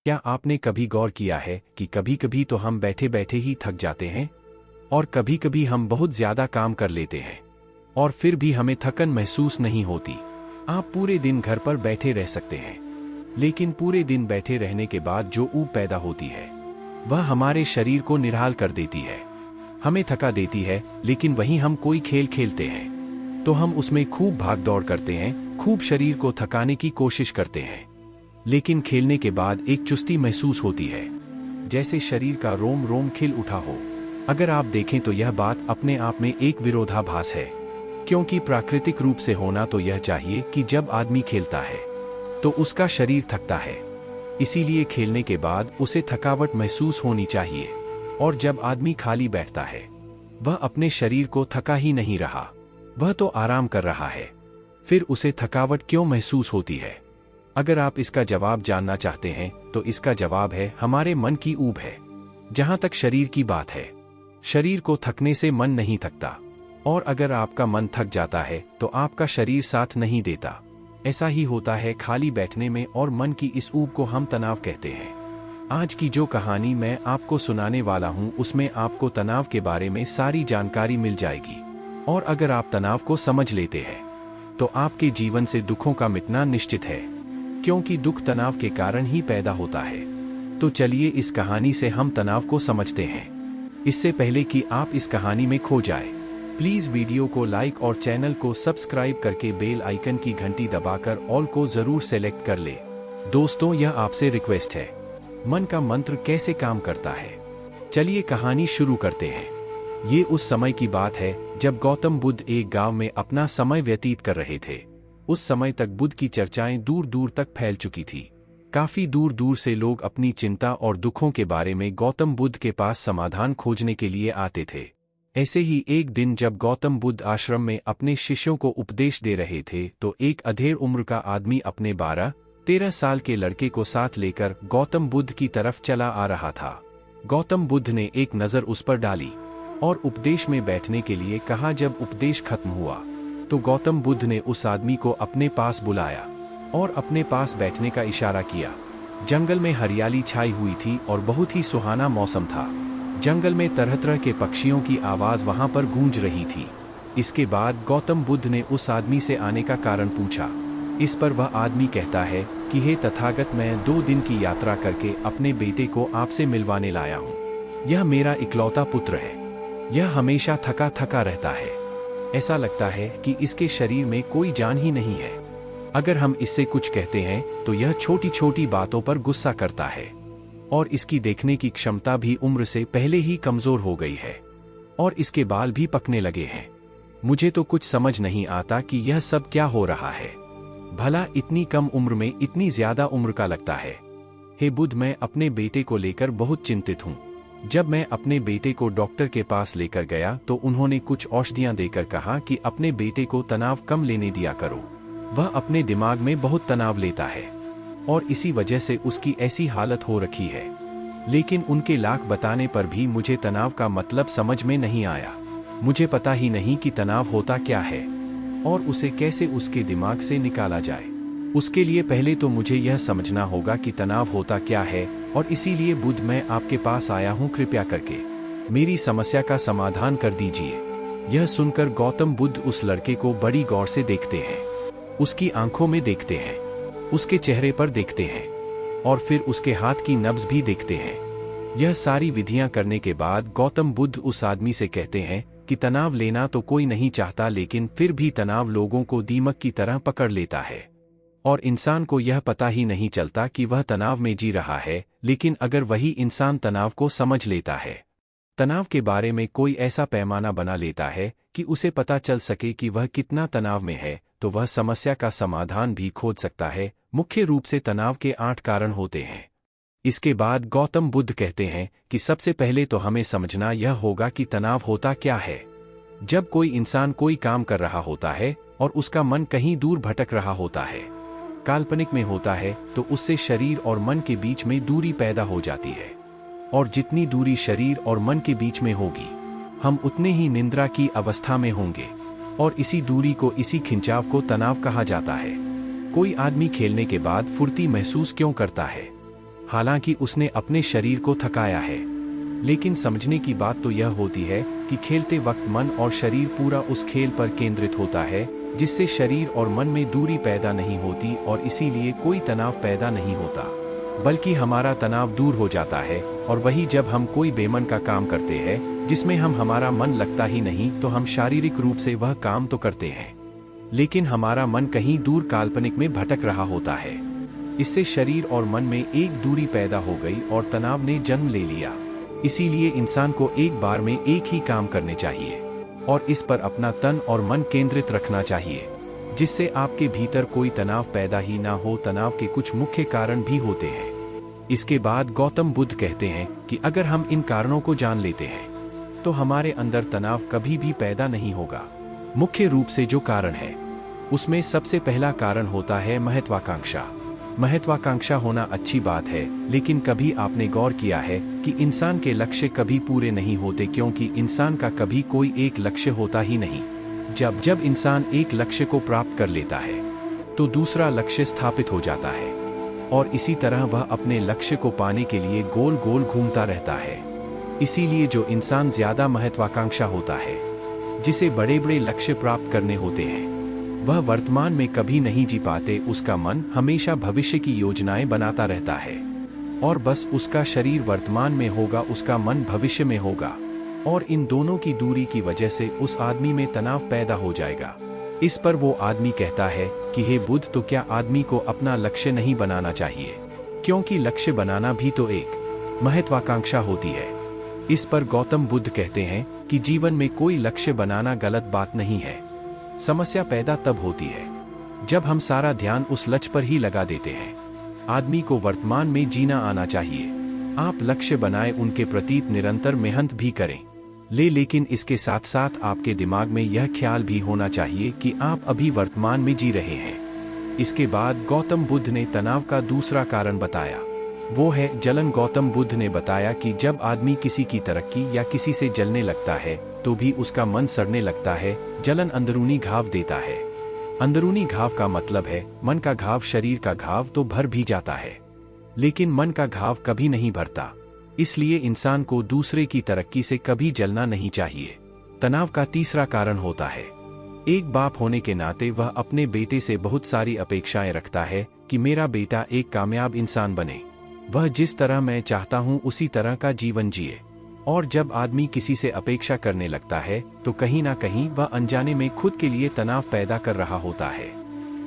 क्या आपने कभी गौर किया है कि कभी कभी तो हम बैठे बैठे ही थक जाते हैं और कभी कभी हम बहुत ज्यादा काम कर लेते हैं और फिर भी हमें थकन महसूस नहीं होती। आप पूरे दिन घर पर बैठे रह सकते हैं, लेकिन पूरे दिन बैठे रहने के बाद जो ऊब पैदा होती है वह हमारे शरीर को निढाल कर देती है, हमें थका देती है। लेकिन वहीं हम कोई खेल खेलते हैं तो हम उसमें खूब भाग दौड़ करते हैं, खूब शरीर को थकाने की कोशिश करते हैं, लेकिन खेलने के बाद एक चुस्ती महसूस होती है, जैसे शरीर का रोम रोम खिल उठा हो। अगर आप देखें तो यह बात अपने आप में एक विरोधाभास है, क्योंकि प्राकृतिक रूप से होना तो यह चाहिए कि जब आदमी खेलता है तो उसका शरीर थकता है, इसीलिए खेलने के बाद उसे थकावट महसूस होनी चाहिए। और जब आदमी खाली बैठता है वह अपने शरीर को थका ही नहीं रहा, वह तो आराम कर रहा है, फिर उसे थकावट क्यों महसूस होती है? अगर आप इसका जवाब जानना चाहते हैं तो इसका जवाब है हमारे मन की ऊब है। जहां तक शरीर की बात है, शरीर को थकने से मन नहीं थकता, और अगर आपका मन थक जाता है तो आपका शरीर साथ नहीं देता। ऐसा ही होता है खाली बैठने में, और मन की इस ऊब को हम तनाव कहते हैं। आज की जो कहानी मैं आपको सुनाने वाला हूं उसमें आपको तनाव के बारे में सारी जानकारी मिल जाएगी, और अगर आप तनाव को समझ लेते हैं तो आपके जीवन से दुखों का मिटना निश्चित है, क्योंकि दुख तनाव के कारण ही पैदा होता है। तो चलिए इस कहानी से हम तनाव को समझते हैं। इससे पहले कि आप इस कहानी में खो जाए, प्लीज वीडियो को लाइक और चैनल को सब्सक्राइब करके बेल आइकन की घंटी दबाकर ऑल को जरूर सेलेक्ट कर ले। दोस्तों, यह आपसे रिक्वेस्ट है। मन का मंत्र कैसे काम करता है, चलिए कहानी शुरू करते हैं। ये उस समय की बात है जब गौतम बुद्ध एक गांव में अपना समय व्यतीत कर रहे थे। उस समय तक बुद्ध की चर्चाएं दूर दूर तक फैल चुकी थी। काफी दूर दूर से लोग अपनी चिंता और दुखों के बारे में गौतम बुद्ध के पास समाधान खोजने के लिए आते थे। ऐसे ही एक दिन जब गौतम बुद्ध आश्रम में अपने शिष्यों को उपदेश दे रहे थे तो एक अधेड़ उम्र का आदमी अपने 12-13 साल के लड़के को साथ लेकर गौतम बुद्ध की तरफ चला आ रहा था। गौतम बुद्ध ने एक नज़र उस पर डाली और उपदेश में बैठने के लिए कहा। जब उपदेश खत्म हुआ तो गौतम बुद्ध ने उस आदमी को अपने पास बुलाया और अपने पास बैठने का इशारा किया। जंगल में हरियाली छाई हुई थी और बहुत ही सुहाना मौसम था। जंगल में तरह तरह के पक्षियों की आवाज वहां पर गूंज रही थी। इसके बाद गौतम बुद्ध ने उस आदमी से आने का कारण पूछा। इस पर वह आदमी कहता है कि हे तथागत, मैं 2 दिन की यात्रा करके अपने बेटे को आपसे मिलवाने लाया हूँ। यह मेरा इकलौता पुत्र है। यह हमेशा थका थका रहता है, ऐसा लगता है कि इसके शरीर में कोई जान ही नहीं है। अगर हम इससे कुछ कहते हैं तो यह छोटी छोटी बातों पर गुस्सा करता है, और इसकी देखने की क्षमता भी उम्र से पहले ही कमजोर हो गई है, और इसके बाल भी पकने लगे हैं। मुझे तो कुछ समझ नहीं आता कि यह सब क्या हो रहा है। भला इतनी कम उम्र में इतनी ज्यादा उम्र का लगता है। हे बुद्ध, मैं अपने बेटे को लेकर बहुत चिंतित हूँ। जब मैं अपने बेटे को डॉक्टर के पास लेकर गया तो उन्होंने कुछ औषधियां देकर कहा कि अपने बेटे को तनाव कम लेने दिया करो। वह अपने दिमाग में बहुत तनाव लेता है और इसी वजह से उसकी ऐसी हालत हो रखी है। लेकिन उनके लाख बताने पर भी मुझे तनाव का मतलब समझ में नहीं आया। मुझे पता ही नहीं कि तनाव होता क्या है और उसे कैसे उसके दिमाग से निकाला जाए। उसके लिए पहले तो मुझे यह समझना होगा कि तनाव होता क्या है, और इसीलिए बुद्ध, मैं आपके पास आया हूँ। कृपया करके मेरी समस्या का समाधान कर दीजिए। यह सुनकर गौतम बुद्ध उस लड़के को बड़ी गौर से देखते हैं, उसकी आंखों में देखते हैं, उसके चेहरे पर देखते हैं, और फिर उसके हाथ की नब्ज भी देखते हैं। यह सारी विधियां करने के बाद गौतम बुद्ध उस आदमी से कहते हैं कि तनाव लेना तो कोई नहीं चाहता, लेकिन फिर भी तनाव लोगों को दीमक की तरह पकड़ लेता है, और इंसान को यह पता ही नहीं चलता कि वह तनाव में जी रहा है। लेकिन अगर वही इंसान तनाव को समझ लेता है, तनाव के बारे में कोई ऐसा पैमाना बना लेता है कि उसे पता चल सके कि वह कितना तनाव में है, तो वह समस्या का समाधान भी खोज सकता है। मुख्य रूप से तनाव के 8 कारण होते हैं। इसके बाद गौतम बुद्ध कहते हैं कि सबसे पहले तो हमें समझना यह होगा कि तनाव होता क्या है। जब कोई इंसान कोई काम कर रहा होता है और उसका मन कहीं दूर भटक रहा होता है, काल्पनिक में होता है, तो उससे शरीर और मन के बीच में दूरी पैदा हो जाती है, और जितनी दूरी शरीर और मन के बीच में होगी, हम उतने ही निद्रा की अवस्था में होंगे, और इसी दूरी को, इसी खिंचाव को तनाव कहा जाता है। कोई आदमी खेलने के बाद फुर्ती महसूस क्यों करता है? हालांकि उसने अपने शरीर को थकाया है। लेकिन समझने की बात तो यह होती है कि खेलते वक्त मन और शरीर पूरा उस खेल पर केंद्रित होता है, जिससे शरीर और मन में दूरी पैदा नहीं होती और इसीलिए कोई तनाव पैदा नहीं होता, बल्कि हमारा तनाव दूर हो जाता है। और वही जब हम कोई बेमन का काम करते हैं जिसमें हमारा मन लगता ही नहीं, तो हम शारीरिक रूप से वह काम तो करते हैं, लेकिन हमारा मन कहीं दूर काल्पनिक में भटक रहा होता है। इससे शरीर और मन में एक दूरी पैदा हो गई और तनाव ने जन्म ले लिया। इसीलिए इंसान को एक बार में एक ही काम करने चाहिए और इस पर अपना तन और मन केंद्रित रखना चाहिए, जिससे आपके भीतर कोई तनाव पैदा ही ना हो। तनाव के कुछ मुख्य कारण भी होते हैं। इसके बाद गौतम बुद्ध कहते हैं कि अगर हम इन कारणों को जान लेते हैं तो हमारे अंदर तनाव कभी भी पैदा नहीं होगा। मुख्य रूप से जो कारण है उसमें सबसे पहला कारण होता है महत्वाकांक्षा। महत्वाकांक्षा होना अच्छी बात है, लेकिन कभी आपने गौर किया है कि इंसान के लक्ष्य कभी पूरे नहीं होते, क्योंकि इंसान का कभी कोई एक लक्ष्य होता ही नहीं। जब इंसान एक लक्ष्य को प्राप्त कर लेता है तो दूसरा लक्ष्य स्थापित हो जाता है और इसी तरह वह अपने लक्ष्य को पाने के लिए गोल गोल घूमता रहता है। इसीलिए जो इंसान ज्यादा महत्वाकांक्षा होता है, जिसे बड़े बड़े लक्ष्य प्राप्त करने होते हैं, वह वर्तमान में कभी नहीं जी पाते। उसका मन हमेशा भविष्य की योजनाएं बनाता रहता है और बस उसका शरीर वर्तमान में होगा, उसका मन भविष्य में होगा, और इन दोनों की दूरी की वजह से उस आदमी में तनाव पैदा हो जाएगा। इस पर वो आदमी कहता है कि हे बुद्ध, तो क्या आदमी को अपना लक्ष्य नहीं बनाना चाहिए, क्योंकि लक्ष्य बनाना भी तो एक महत्वाकांक्षा होती है। इस पर गौतम बुद्ध कहते हैं कि जीवन में कोई लक्ष्य बनाना गलत बात नहीं है। समस्या पैदा तब होती है जब हम सारा ध्यान उस लक्ष्य पर ही लगा देते हैं। आदमी को वर्तमान में जीना आना चाहिए। आप लक्ष्य बनाए, उनके प्रति निरंतर मेहनत भी करें, लेकिन इसके साथ साथ आपके दिमाग में यह ख्याल भी होना चाहिए कि आप अभी वर्तमान में जी रहे हैं। इसके बाद गौतम बुद्ध ने तनाव का दूसरा कारण बताया, वो है जलन। गौतम बुद्ध ने बताया कि जब आदमी किसी की तरक्की या किसी से जलने लगता है तो भी उसका मन सड़ने लगता है। जलन अंदरूनी घाव देता है। अंदरूनी घाव का मतलब है मन का घाव। शरीर का घाव तो भर भी जाता है, लेकिन मन का घाव कभी नहीं भरता। इसलिए इंसान को दूसरे की तरक्की से कभी जलना नहीं चाहिए। तनाव का तीसरा कारण होता है, एक बाप होने के नाते वह अपने बेटे से बहुत सारी अपेक्षाएं रखता है कि मेरा बेटा एक कामयाब इंसान बने, वह जिस तरह मैं चाहता हूं उसी तरह का जीवन जिए। और जब आदमी किसी से अपेक्षा करने लगता है तो कहीं ना कहीं वह अनजाने में खुद के लिए तनाव पैदा कर रहा होता है।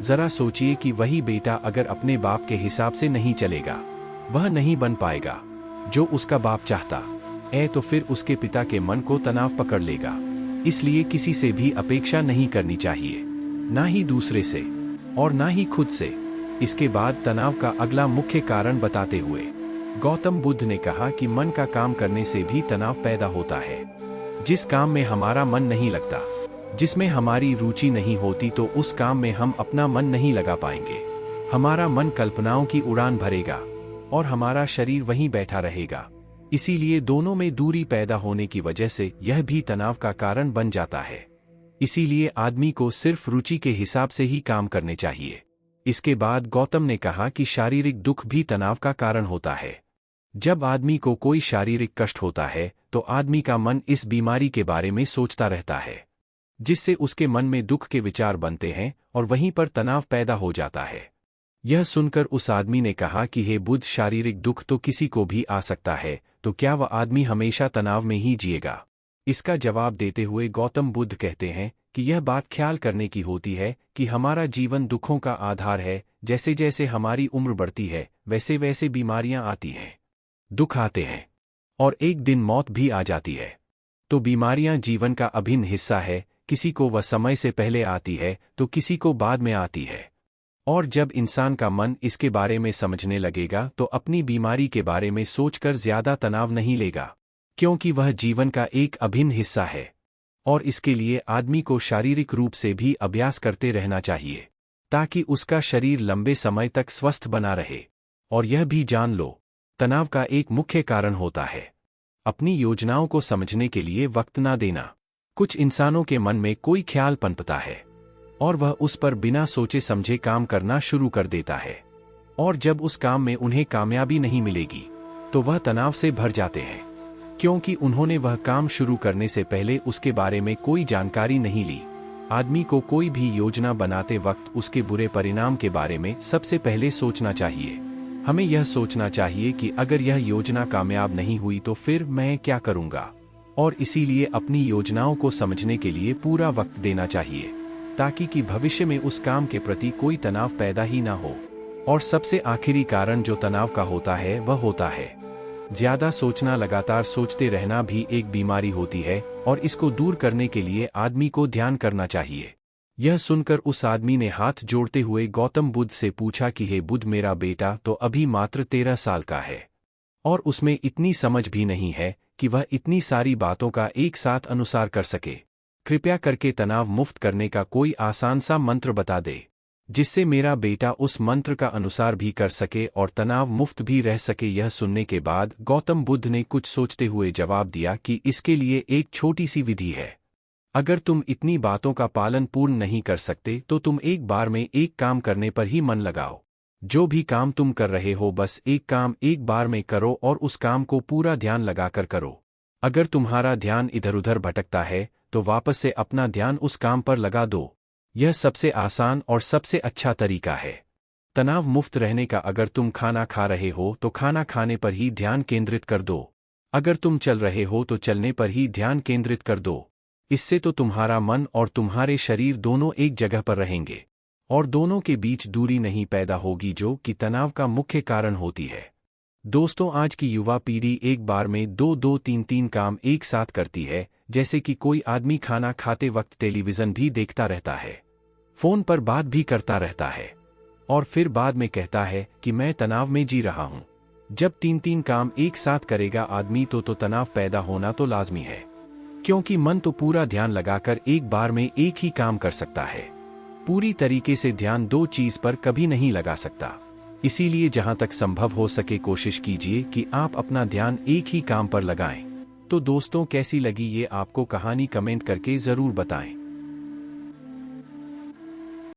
जरा सोचिए कि वही बेटा अगर अपने बाप के हिसाब से नहीं चलेगा, वह नहीं बन पाएगा जो उसका बाप चाहता है, तो फिर उसके पिता के मन को तनाव पकड़ लेगा। इसलिए किसी से भी अपेक्षा नहीं करनी चाहिए, ना ही दूसरे से और ना ही खुद से। इसके बाद तनाव का अगला मुख्य कारण बताते हुए गौतम बुद्ध ने कहा कि मन का काम करने से भी तनाव पैदा होता है। जिस काम में हमारा मन नहीं लगता, जिसमें हमारी रुचि नहीं होती, तो उस काम में हम अपना मन नहीं लगा पाएंगे। हमारा मन कल्पनाओं की उड़ान भरेगा और हमारा शरीर वहीं बैठा रहेगा। इसीलिए दोनों में दूरी पैदा होने की वजह से यह भी तनाव का कारण बन जाता है। इसीलिए आदमी को सिर्फ रुचि के हिसाब से ही काम करने चाहिए। इसके बाद गौतम ने कहा कि शारीरिक दुख भी तनाव का कारण होता है। जब आदमी को कोई शारीरिक कष्ट होता है तो आदमी का मन इस बीमारी के बारे में सोचता रहता है, जिससे उसके मन में दुख के विचार बनते हैं और वहीं पर तनाव पैदा हो जाता है। यह सुनकर उस आदमी ने कहा कि हे बुद्ध, शारीरिक दुख तो किसी को भी आ सकता है, तो क्या वह आदमी हमेशा तनाव में ही जिएगा? इसका जवाब देते हुए गौतम बुद्ध कहते हैं कि यह बात ख्याल करने की होती है कि हमारा जीवन दुखों का आधार है। जैसे जैसे हमारी उम्र बढ़ती है वैसे वैसे बीमारियां आती हैं, दुख आते हैं और एक दिन मौत भी आ जाती है। तो बीमारियां जीवन का अभिन्न हिस्सा है। किसी को वह समय से पहले आती है तो किसी को बाद में आती है। और जब इंसान का मन इसके बारे में समझने लगेगा तो अपनी बीमारी के बारे में सोचकर ज्यादा तनाव नहीं लेगा, क्योंकि वह जीवन का एक अभिन्न हिस्सा है। और इसके लिए आदमी को शारीरिक रूप से भी अभ्यास करते रहना चाहिए, ताकि उसका शरीर लंबे समय तक स्वस्थ बना रहे। और यह भी जान लो, तनाव का एक मुख्य कारण होता है अपनी योजनाओं को समझने के लिए वक्त ना देना। कुछ इंसानों के मन में कोई ख्याल पनपता है और वह उस पर बिना सोचे समझे काम करना शुरू कर देता है। और जब उस काम में उन्हें कामयाबी नहीं मिलेगी तो वह तनाव से भर जाते हैं, क्योंकि उन्होंने वह काम शुरू करने से पहले उसके बारे में कोई जानकारी नहीं ली। आदमी को कोई भी योजना बनाते वक्त उसके बुरे परिणाम के बारे में सबसे पहले सोचना चाहिए। हमें यह सोचना चाहिए कि अगर यह योजना कामयाब नहीं हुई तो फिर मैं क्या करूंगा, और इसीलिए अपनी योजनाओं को समझने के लिए पूरा वक्त देना चाहिए, ताकि कि भविष्य में उस काम के प्रति कोई तनाव पैदा ही ना हो। और सबसे आखिरी कारण जो तनाव का होता है वह होता है ज्यादा सोचना। लगातार सोचते रहना भी एक बीमारी होती है, और इसको दूर करने के लिए आदमी को ध्यान करना चाहिए। यह सुनकर उस आदमी ने हाथ जोड़ते हुए गौतम बुद्ध से पूछा कि हे बुद्ध, मेरा बेटा तो अभी मात्र 13 साल का है और उसमें इतनी समझ भी नहीं है कि वह इतनी सारी बातों का एक साथ अनुसार कर सके। कृपया करके तनाव मुक्त करने का कोई आसान सा मंत्र बता दे, जिससे मेरा बेटा उस मंत्र का अनुसार भी कर सके और तनाव मुक्त भी रह सके। यह सुनने के बाद गौतम बुद्ध ने कुछ सोचते हुए जवाब दिया कि इसके लिए एक छोटी सी विधि है। अगर तुम इतनी बातों का पालन पूर्ण नहीं कर सकते तो तुम एक बार में एक काम करने पर ही मन लगाओ। जो भी काम तुम कर रहे हो बस एक काम एक बार में करो और उस काम को पूरा ध्यान लगाकर करो। अगर तुम्हारा ध्यान इधर उधर भटकता है तो वापस से अपना ध्यान उस काम पर लगा दो। यह सबसे आसान और सबसे अच्छा तरीका है तनाव मुक्त रहने का। अगर तुम खाना खा रहे हो तो खाना खाने पर ही ध्यान केंद्रित कर दो। अगर तुम चल रहे हो तो चलने पर ही ध्यान केंद्रित कर दो। इससे तो तुम्हारा मन और तुम्हारे शरीर दोनों एक जगह पर रहेंगे और दोनों के बीच दूरी नहीं पैदा होगी, जो कि तनाव का मुख्य कारण होती है। दोस्तों, आज की युवा पीढ़ी एक बार में 2-2, 3-3 काम एक साथ करती है। जैसे कि कोई आदमी खाना खाते वक्त टेलीविजन भी देखता रहता है, फोन पर बात भी करता रहता है और फिर बाद में कहता है कि मैं तनाव में जी रहा हूं। जब 3-3 काम एक साथ करेगा आदमी तो तनाव पैदा होना तो लाजमी है, क्योंकि मन तो पूरा ध्यान लगाकर एक बार में एक ही काम कर सकता है। पूरी तरीके से ध्यान दो चीज पर कभी नहीं लगा सकता। इसीलिए जहां तक संभव हो सके कोशिश कीजिए कि आप अपना ध्यान एक ही काम पर लगाएं। तो दोस्तों, कैसी लगी ये आपको कहानी कमेंट करके जरूर बताएं।